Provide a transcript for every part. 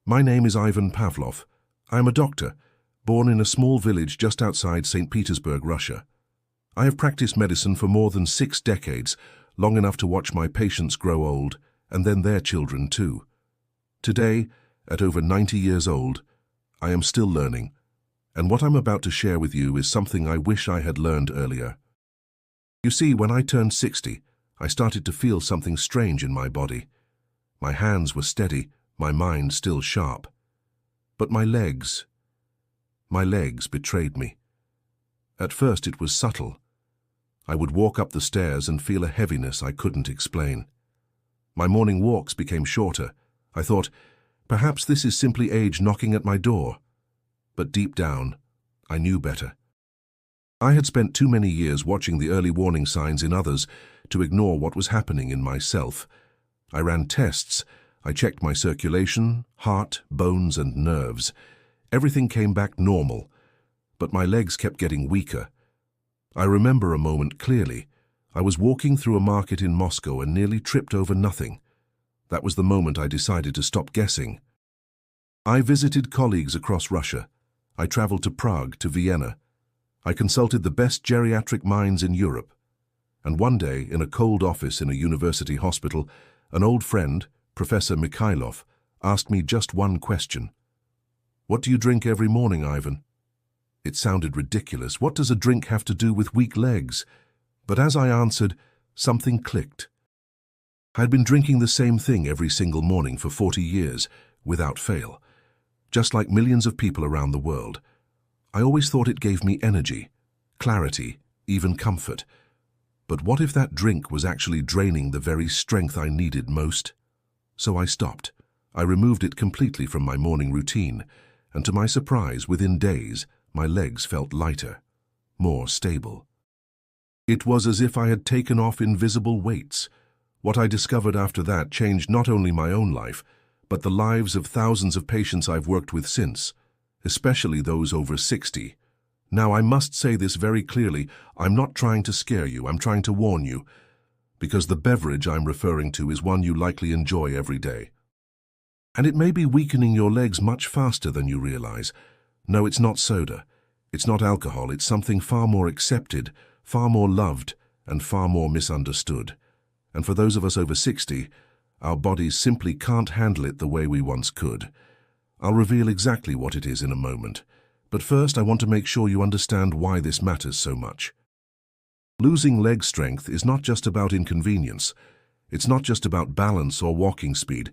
My name is Ivan Pavlov. I am a doctor, born in a small village just outside St. Petersburg, Russia. I have practiced medicine for more than 6 decades, long enough to watch my patients grow old, and then their children too. Today, at over 90 years old, I am still learning, and what I'm about to share with you is something I wish I had learned earlier. You see, when I turned 60, I started to feel something strange in my body. My hands were steady, my mind still sharp. But my legs betrayed me. At first it was subtle. I would walk up the stairs and feel a heaviness I couldn't explain. My morning walks became shorter. I thought, perhaps this is simply age knocking at my door. But deep down, I knew better. I had spent too many years watching the early warning signs in others to ignore what was happening in myself. I ran tests. I checked my circulation, heart, bones, and nerves. Everything came back normal, but my legs kept getting weaker. I remember a moment clearly. I was walking through a market in Moscow and nearly tripped over nothing. That was the moment I decided to stop guessing. I visited colleagues across Russia. I traveled to Prague, to Vienna. I consulted the best geriatric minds in Europe. And one day, in a cold office in a university hospital, an old friend, Professor Mikhailov, asked me just one question. "What do you drink every morning, Ivan?" It sounded ridiculous. What does a drink have to do with weak legs? But as I answered, something clicked. I had been drinking the same thing every single morning for 40 years, without fail. Just like millions of people around the world. I always thought it gave me energy, clarity, even comfort. But what if that drink was actually draining the very strength I needed most? So I stopped. I removed it completely from my morning routine, and to my surprise, within days, my legs felt lighter, more stable. It was as if I had taken off invisible weights. What I discovered after that changed not only my own life, but the lives of thousands of patients I've worked with since, especially those over 60. Now, I must say this very clearly. I'm not trying to scare you, I'm trying to warn you, because the beverage I'm referring to is one you likely enjoy every day. And it may be weakening your legs much faster than you realize. No, it's not soda. It's not alcohol. It's something far more accepted, far more loved, and far more misunderstood. And for those of us over 60, our bodies simply can't handle it the way we once could. I'll reveal exactly what it is in a moment. But first, I want to make sure you understand why this matters so much. Losing leg strength is not just about inconvenience. It's not just about balance or walking speed.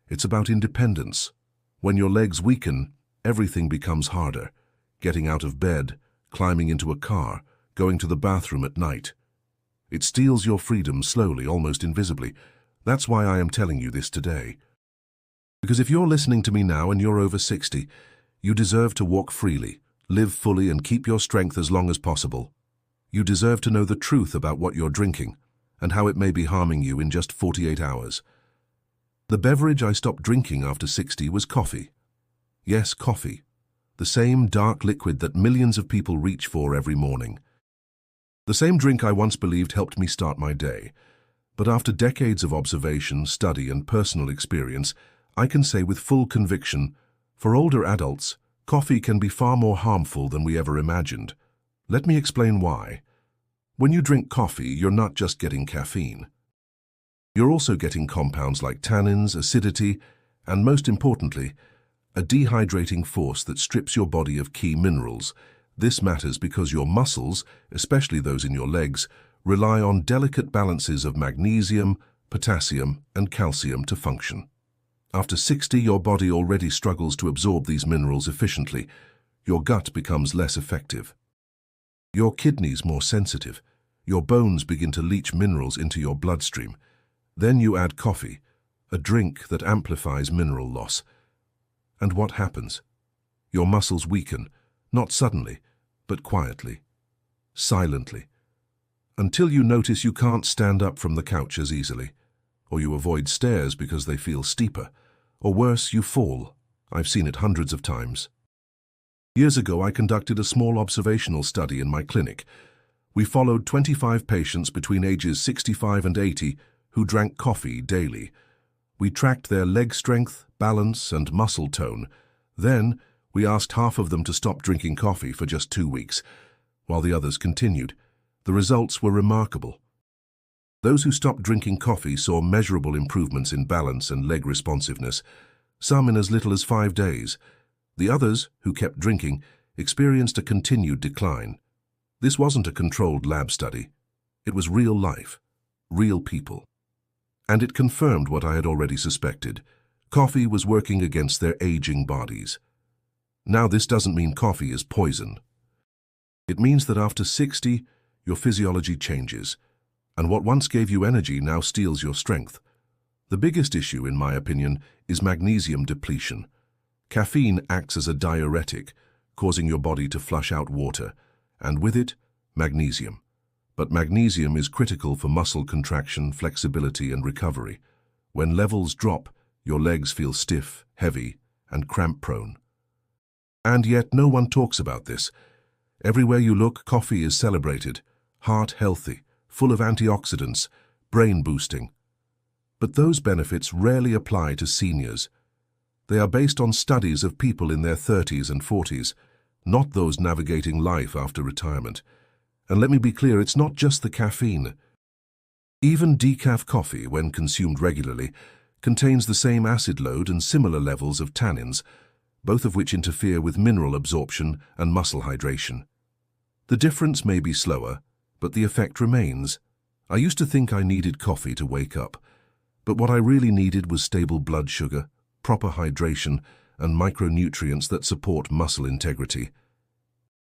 It's about independence. When your legs weaken, everything becomes harder. Getting out of bed, climbing into a car, going to the bathroom at night. It steals your freedom slowly, almost invisibly. That's why I am telling you this today. Because if you're listening to me now and you're over 60, you deserve to walk freely, live fully, and keep your strength as long as possible. You deserve to know the truth about what you're drinking and how it may be harming you in just 48 hours. The beverage I stopped drinking after 60 was coffee. Yes, coffee. The same dark liquid that millions of people reach for every morning. The same drink I once believed helped me start my day. But after decades of observation, study, and personal experience, I can say with full conviction, for older adults, coffee can be far more harmful than we ever imagined. Let me explain why. When you drink coffee, you're not just getting caffeine. You're also getting compounds like tannins, acidity, and most importantly, a dehydrating force that strips your body of key minerals. This matters because your muscles, especially those in your legs, rely on delicate balances of magnesium, potassium, and calcium to function. After 60, your body already struggles to absorb these minerals efficiently. Your gut becomes less effective. Your kidneys more sensitive. Your bones begin to leach minerals into your bloodstream. Then you add coffee, a drink that amplifies mineral loss. And what happens? Your muscles weaken, not suddenly, but quietly, silently, until you notice you can't stand up from the couch as easily, or you avoid stairs because they feel steeper, or worse, you fall. I've seen it hundreds of times. Years ago, I conducted a small observational study in my clinic. We followed 25 patients between ages 65 and 80 who drank coffee daily. We tracked their leg strength, balance, and muscle tone. Then, we asked half of them to stop drinking coffee for just 2 weeks, while the others continued. The results were remarkable. Those who stopped drinking coffee saw measurable improvements in balance and leg responsiveness, some in as little as 5 days. The others, who kept drinking, experienced a continued decline. This wasn't a controlled lab study. It was real life, real people. And it confirmed what I had already suspected. Coffee was working against their aging bodies. Now, this doesn't mean coffee is poison. It means that after 60, your physiology changes, and what once gave you energy now steals your strength. The biggest issue, in my opinion, is magnesium depletion. Caffeine acts as a diuretic, causing your body to flush out water, and with it, magnesium. But magnesium is critical for muscle contraction, flexibility, and recovery. When levels drop, your legs feel stiff, heavy, and cramp-prone. And yet no one talks about this. Everywhere you look, coffee is celebrated. Heart healthy, full of antioxidants, brain boosting. But those benefits rarely apply to seniors. They are based on studies of people in their 30s and 40s, not those navigating life after retirement. And let me be clear, it's not just the caffeine. Even decaf coffee, when consumed regularly, contains the same acid load and similar levels of tannins, both of which interfere with mineral absorption and muscle hydration. The difference may be slower, but the effect remains. I used to think I needed coffee to wake up, but what I really needed was stable blood sugar, proper hydration, and micronutrients that support muscle integrity.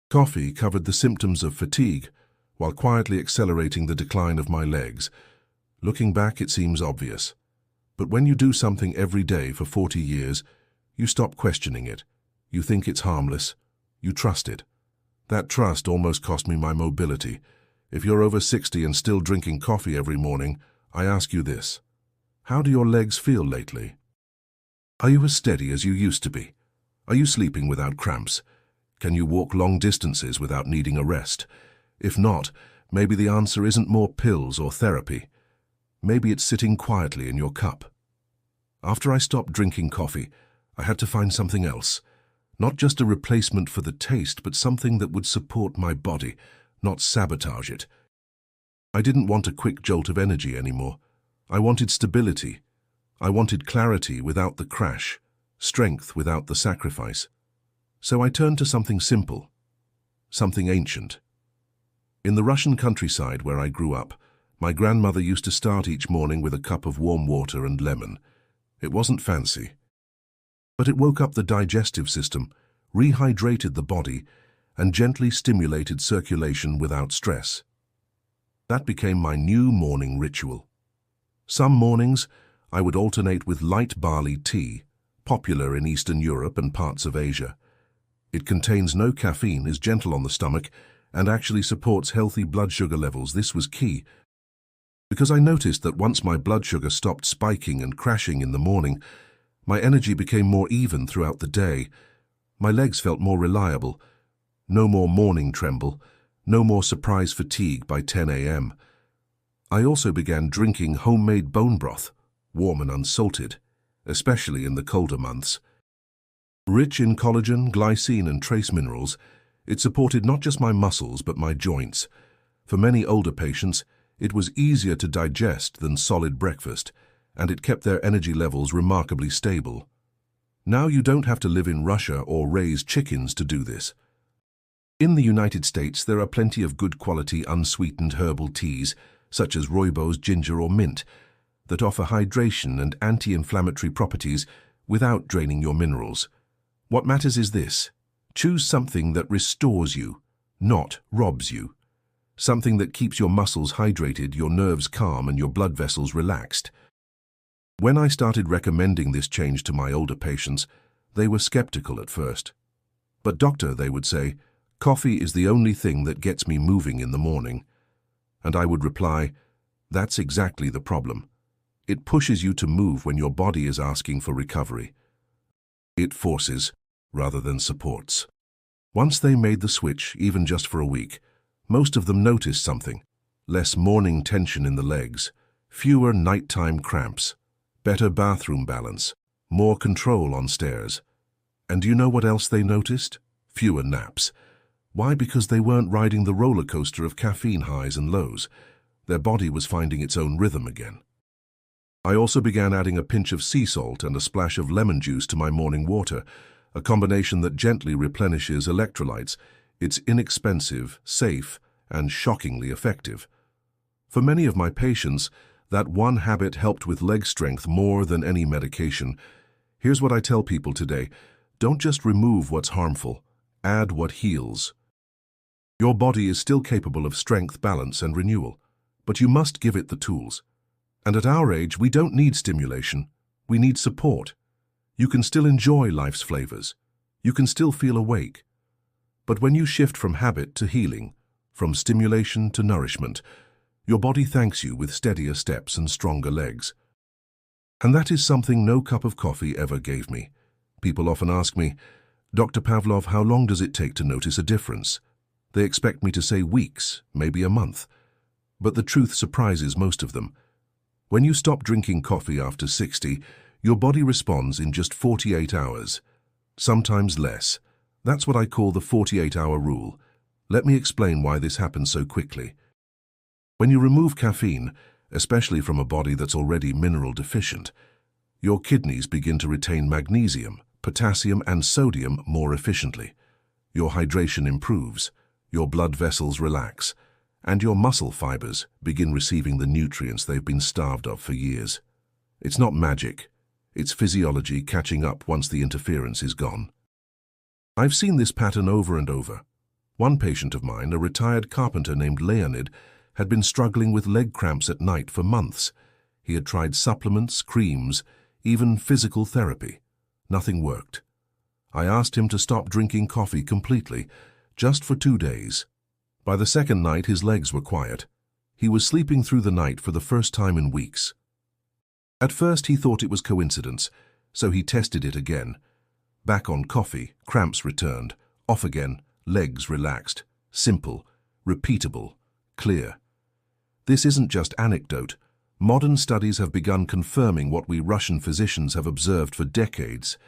Coffee covered the symptoms of fatigue, while quietly accelerating the decline of my legs. Looking back, it seems obvious. But when you do something every day for 40 years, you stop questioning it. You think it's harmless. You trust it. That trust almost cost me my mobility. If you're over 60 and still drinking coffee every morning, I ask you this. How do your legs feel lately? Are you as steady as you used to be? Are you sleeping without cramps? Can you walk long distances without needing a rest? If not, maybe the answer isn't more pills or therapy. Maybe it's sitting quietly in your cup. After I stopped drinking coffee, I had to find something else. Not just a replacement for the taste, but something that would support my body, not sabotage it. I didn't want a quick jolt of energy anymore. I wanted stability. I wanted clarity without the crash, strength without the sacrifice. So I turned to something simple, something ancient. In the Russian countryside where I grew up, my grandmother used to start each morning with a cup of warm water and lemon. It wasn't fancy, but it woke up the digestive system, rehydrated the body, and gently stimulated circulation without stress. That became my new morning ritual. Some mornings, I would alternate with light barley tea, popular in Eastern Europe and parts of Asia. It contains no caffeine, is gentle on the stomach, and actually supports healthy blood sugar levels. This was key, because I noticed that once my blood sugar stopped spiking and crashing in the morning, my energy became more even throughout the day. My legs felt more reliable. No more morning tremble. No more surprise fatigue by 10 a.m. I also began drinking homemade bone broth, warm and unsalted, especially in the colder months. Rich in collagen, glycine, and trace minerals, it supported not just my muscles but my joints. For many older patients, it was easier to digest than solid breakfast, and it kept their energy levels remarkably stable. Now you don't have to live in Russia or raise chickens to do this. In the United States, there are plenty of good quality unsweetened herbal teas, such as rooibos, ginger, or mint, that offer hydration and anti-inflammatory properties without draining your minerals. What matters is this: choose something that restores you, not robs you. Something that keeps your muscles hydrated, your nerves calm, and your blood vessels relaxed. When I started recommending this change to my older patients, they were skeptical at first. But doctor, they would say, coffee is the only thing that gets me moving in the morning. And I would reply, that's exactly the problem. It pushes you to move when your body is asking for recovery. It forces, rather than supports. Once they made the switch, even just for a week, most of them noticed something: less morning tension in the legs, fewer nighttime cramps, better bathroom balance, more control on stairs. And do you know what else they noticed? Fewer naps. Why? Because they weren't riding the roller coaster of caffeine highs and lows. Their body was finding its own rhythm again. I also began adding a pinch of sea salt and a splash of lemon juice to my morning water, a combination that gently replenishes electrolytes. It's inexpensive, safe, and shockingly effective. For many of my patients, that one habit helped with leg strength more than any medication. Here's what I tell people today. Don't just remove what's harmful. Add what heals. Your body is still capable of strength, balance, and renewal, but you must give it the tools. And at our age, we don't need stimulation. We need support. You can still enjoy life's flavors. You can still feel awake. But when you shift from habit to healing, from stimulation to nourishment, your body thanks you with steadier steps and stronger legs. And that is something no cup of coffee ever gave me. People often ask me, Dr. Pavlov, how long does it take to notice a difference? They expect me to say weeks, maybe a month. But the truth surprises most of them. When you stop drinking coffee after 60, your body responds in just 48 hours. Sometimes less. That's what I call the 48-hour rule. Let me explain why this happens so quickly. When you remove caffeine, especially from a body that's already mineral deficient, your kidneys begin to retain magnesium, potassium, and sodium more efficiently. Your hydration improves, your blood vessels relax, and your muscle fibers begin receiving the nutrients they've been starved of for years. It's not magic. It's physiology catching up once the interference is gone. I've seen this pattern over and over. One patient of mine, a retired carpenter named Leonid, had been struggling with leg cramps at night for months. He had tried supplements, creams, even physical therapy. Nothing worked. I asked him to stop drinking coffee completely, just for 2 days. By the second night, his legs were quiet. He was sleeping through the night for the first time in weeks. At first, he thought it was coincidence, so he tested it again. Back on coffee, cramps returned. Off again, legs relaxed. Simple, repeatable, clear. This isn't just anecdote. Modern studies have begun confirming what we Russian physicians have observed for decades.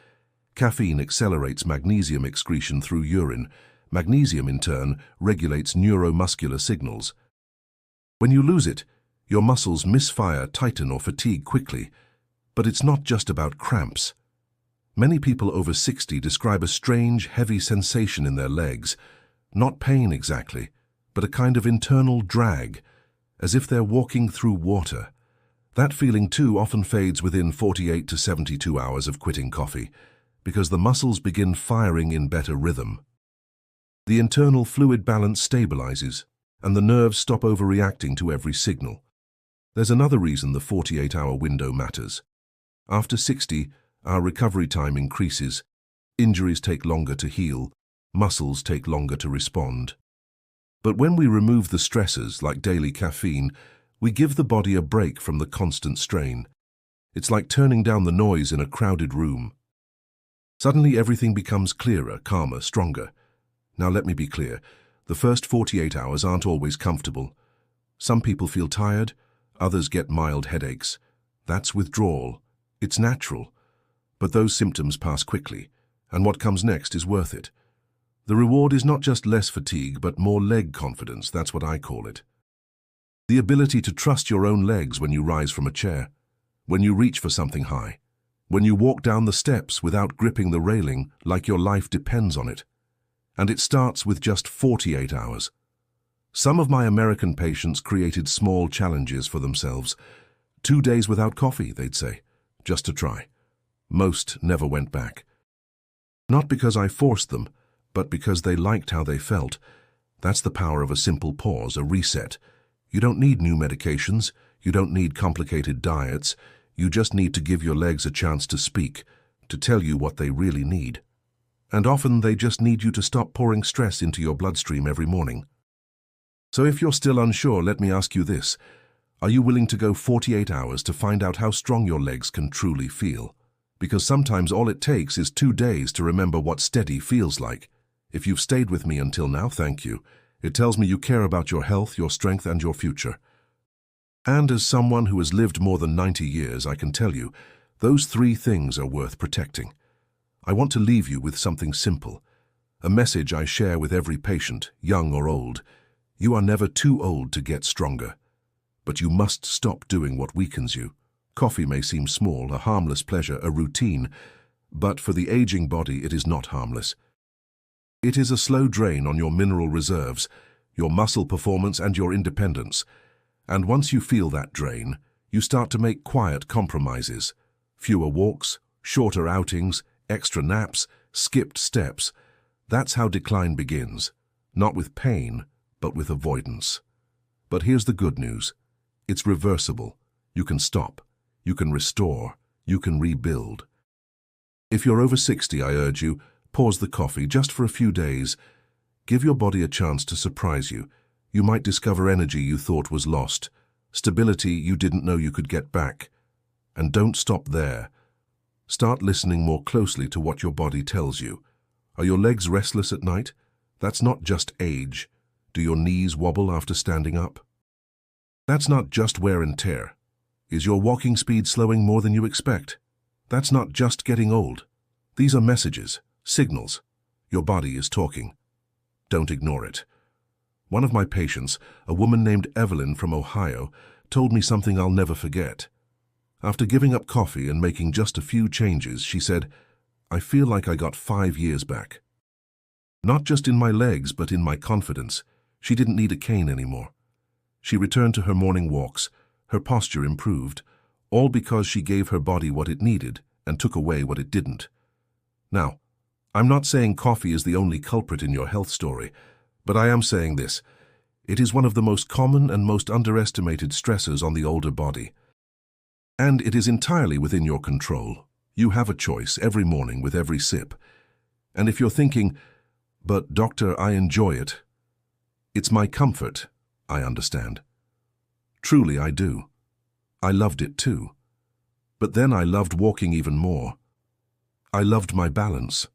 Caffeine accelerates magnesium excretion through urine. Magnesium, in turn, regulates neuromuscular signals. When you lose it, your muscles misfire, tighten, or fatigue quickly. But it's not just about cramps. Many people over 60 describe a strange, heavy sensation in their legs. Not pain exactly, but a kind of internal drag, as if they're walking through water. That feeling, too, often fades within 48 to 72 hours of quitting coffee, because the muscles begin firing in better rhythm. The internal fluid balance stabilizes, and the nerves stop overreacting to every signal. There's another reason the 48-hour window matters. After 60, our recovery time increases. Injuries take longer to heal, muscles take longer to respond. But when we remove the stressors, like daily caffeine, we give the body a break from the constant strain. It's like turning down the noise in a crowded room. Suddenly everything becomes clearer, calmer, stronger. Now let me be clear, the first 48 hours aren't always comfortable. Some people feel tired, others get mild headaches. That's withdrawal. It's natural. But those symptoms pass quickly, and what comes next is worth it. The reward is not just less fatigue, but more leg confidence, that's what I call it. The ability to trust your own legs when you rise from a chair, when you reach for something high, when you walk down the steps without gripping the railing like your life depends on it. And it starts with just 48 hours. Some of my American patients created small challenges for themselves. 2 days without coffee, they'd say, just to try. Most never went back. Not because I forced them, but because they liked how they felt. That's the power of a simple pause, a reset. You don't need new medications. You don't need complicated diets. You just need to give your legs a chance to speak, to tell you what they really need. And often they just need you to stop pouring stress into your bloodstream every morning. So if you're still unsure, let me ask you this. Are you willing to go 48 hours to find out how strong your legs can truly feel? Because sometimes all it takes is 2 days to remember what steady feels like. If you've stayed with me until now, thank you. It tells me you care about your health, your strength, and your future. And as someone who has lived more than 90 years, I can tell you, Those three things are worth protecting. I want to leave you with something simple, a message I share with every patient, young or old. You are never too old to get stronger, but you must stop doing what weakens you. Coffee may seem small, a harmless pleasure, a routine, but for the aging body it is not harmless. It is a slow drain on your mineral reserves, your muscle performance and your independence. And once you feel that drain, you start to make quiet compromises. Fewer walks, shorter outings, extra naps, skipped steps. That's how decline begins. Not with pain, but with avoidance. But here's the good news. It's reversible. You can stop. You can restore. You can rebuild. If you're over 60, I urge you, pause the coffee just for a few days. Give your body a chance to surprise you. You might discover energy you thought was lost, stability you didn't know you could get back. And don't stop there. Start listening more closely to what your body tells you. Are your legs restless at night? That's not just age. Do your knees wobble after standing up? That's not just wear and tear. Is your walking speed slowing more than you expect? That's not just getting old. These are messages, signals. Your body is talking. Don't ignore it. One of my patients, a woman named Evelyn from Ohio, told me something I'll never forget. After giving up coffee and making just a few changes, she said, "I feel like I got 5 years back. Not just in my legs, but in my confidence." She didn't need a cane anymore. She returned to her morning walks. Her posture improved, all because she gave her body what it needed and took away what it didn't. Now, I'm not saying coffee is the only culprit in your health story, but I am saying this. It is one of the most common and most underestimated stressors on the older body. And it is entirely within your control. You have a choice every morning with every sip. And if you're thinking, "But doctor, I enjoy it," it's my comfort, I understand. Truly I do. I loved it too. But then I loved walking even more. I loved my balance.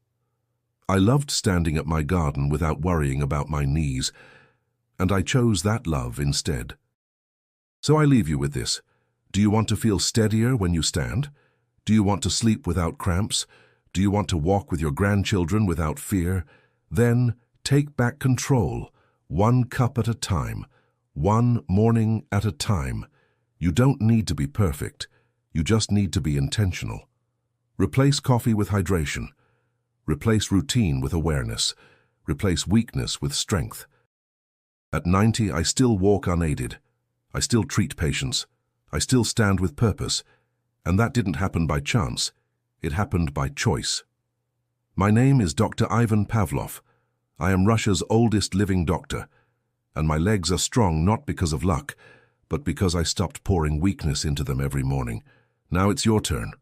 I loved standing at my garden without worrying about my knees, and I chose that love instead. So I leave you with this. Do you want to feel steadier when you stand? Do you want to sleep without cramps? Do you want to walk with your grandchildren without fear? Then take back control, one cup at a time, one morning at a time. You don't need to be perfect. You just need to be intentional. Replace coffee with hydration. Replace routine with awareness. Replace weakness with strength. At 90, I still walk unaided. I still treat patients. I still stand with purpose. And that didn't happen by chance. It happened by choice. My name is Dr. Ivan Pavlov. I am Russia's oldest living doctor. And my legs are strong not because of luck, but because I stopped pouring weakness into them every morning. Now it's your turn.